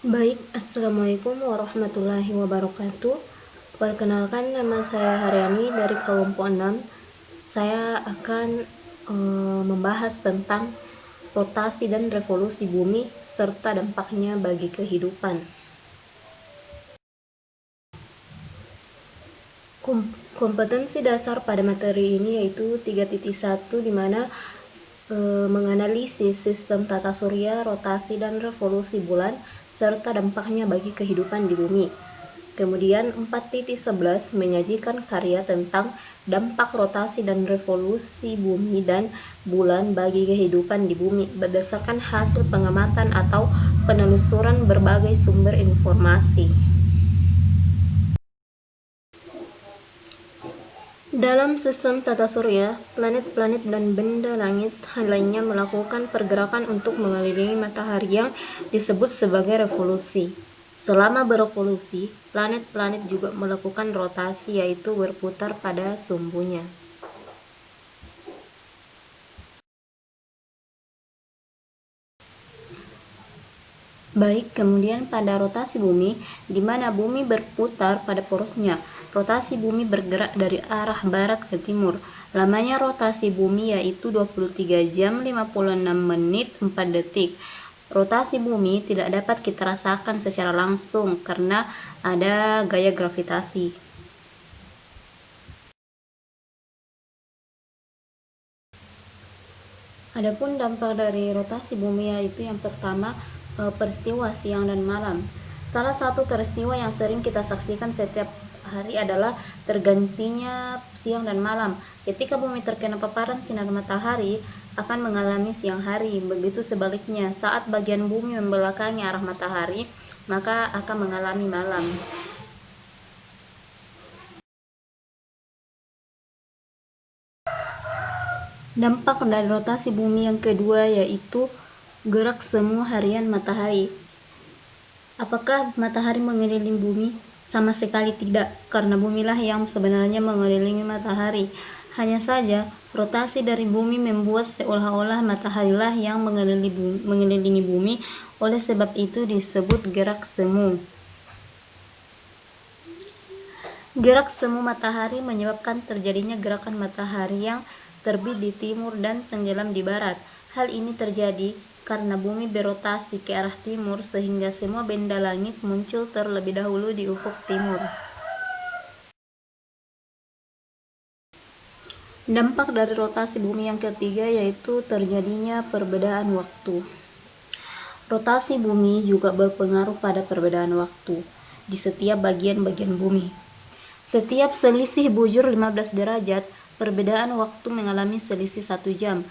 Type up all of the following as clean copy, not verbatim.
Baik, Assalamualaikum warahmatullahi wabarakatuh. Perkenalkan, nama saya Haryani dari kelompok 6. Saya akan membahas tentang rotasi dan revolusi bumi serta dampaknya bagi kehidupan. Kompetensi dasar pada materi ini yaitu 3.1, di mana menganalisis sistem tata surya, rotasi dan revolusi bulan serta dampaknya bagi kehidupan di bumi. Kemudian 4.11 menyajikan karya tentang dampak rotasi dan revolusi bumi dan bulan bagi kehidupan di bumi berdasarkan hasil pengamatan atau penelusuran berbagai sumber informasi. Dalam sistem tata surya, planet-planet dan benda langit lainnya melakukan pergerakan untuk mengelilingi matahari yang disebut sebagai revolusi. Selama berevolusi, planet-planet juga melakukan rotasi, yaitu berputar pada sumbunya. Baik, kemudian pada rotasi bumi, di mana bumi berputar pada porosnya, rotasi bumi bergerak dari arah barat ke timur. Lamanya rotasi bumi yaitu 23 jam 56 menit 4 detik. Rotasi bumi tidak dapat kita rasakan secara langsung karena ada gaya gravitasi. Adapun dampak dari rotasi bumi yaitu yang pertama, peristiwa siang dan malam. Salah satu peristiwa yang sering kita saksikan setiap hari adalah tergantinya siang dan malam. Ketika bumi terkena paparan sinar matahari akan mengalami siang hari. Begitu sebaliknya, saat bagian bumi membelakangi arah matahari, maka akan mengalami malam. Dampak dari rotasi bumi yang kedua yaitu gerak semu harian matahari. Apakah matahari mengelilingi bumi? Sama sekali tidak, karena bumilah yang sebenarnya mengelilingi matahari. Hanya saja, rotasi dari bumi membuat seolah-olah mataharilah yang mengelilingi bumi, oleh sebab itu disebut gerak semu. Gerak semu matahari menyebabkan terjadinya gerakan matahari yang terbit di timur dan tenggelam di barat. Hal ini terjadi karena bumi berotasi ke arah timur sehingga semua benda langit muncul terlebih dahulu di ufuk timur. Dampak dari rotasi bumi yang ketiga yaitu terjadinya perbedaan waktu. Rotasi bumi juga berpengaruh pada perbedaan waktu di setiap bagian-bagian bumi. Setiap selisih bujur 15 derajat, perbedaan waktu mengalami selisih 1 jam.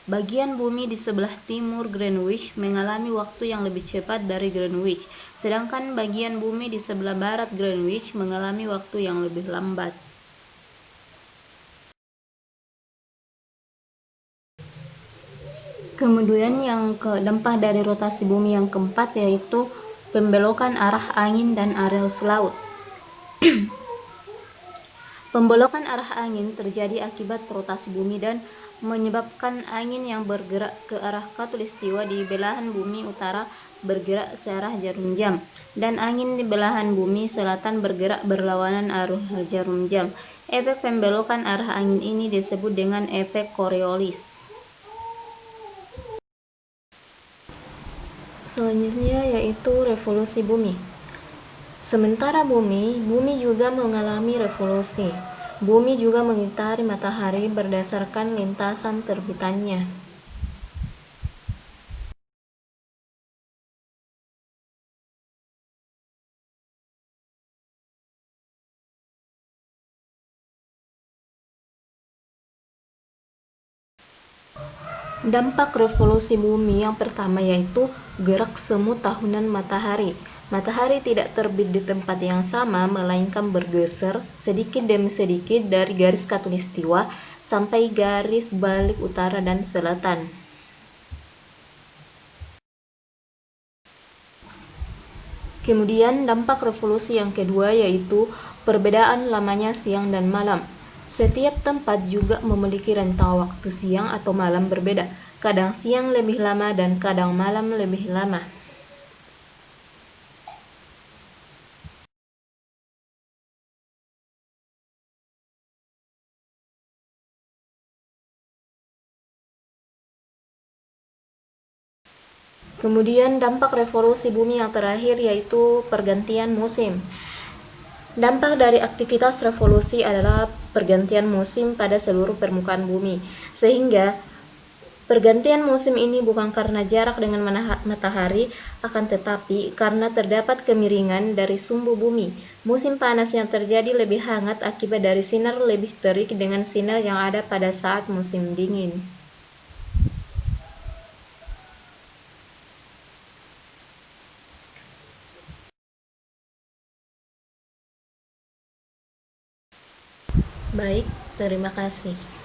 Bagian bumi di sebelah timur Greenwich mengalami waktu yang lebih cepat dari Greenwich, sedangkan bagian bumi di sebelah barat Greenwich mengalami waktu yang lebih lambat. Kemudian yang dampak dari rotasi bumi yang keempat yaitu pembelokan arah angin dan arus laut. Pembelokan arah angin terjadi akibat rotasi bumi dan menyebabkan angin yang bergerak ke arah khatulistiwa di belahan bumi utara bergerak searah jarum jam, dan angin di belahan bumi selatan bergerak berlawanan arus jarum jam. Efek pembelokan arah angin ini disebut dengan efek Coriolis. Selanjutnya yaitu revolusi bumi. Sementara bumi juga mengalami revolusi. Bumi juga mengitari matahari berdasarkan lintasan terbitannya. Dampak revolusi bumi yang pertama yaitu gerak semu tahunan matahari. Matahari tidak terbit di tempat yang sama, melainkan bergeser sedikit demi sedikit dari garis khatulistiwa sampai garis balik utara dan selatan. Kemudian dampak revolusi yang kedua yaitu perbedaan lamanya siang dan malam. Setiap tempat juga memiliki rentang waktu siang atau malam berbeda. Kadang siang lebih lama dan kadang malam lebih lama. Kemudian dampak revolusi bumi yang terakhir yaitu pergantian musim. Dampak dari aktivitas revolusi adalah pergantian musim pada seluruh permukaan bumi, sehingga pergantian musim ini bukan karena jarak dengan matahari, akan tetapi karena terdapat kemiringan dari sumbu bumi. Musim panas yang terjadi lebih hangat akibat dari sinar lebih terik dengan sinar yang ada pada saat musim dingin. Baik, terima kasih.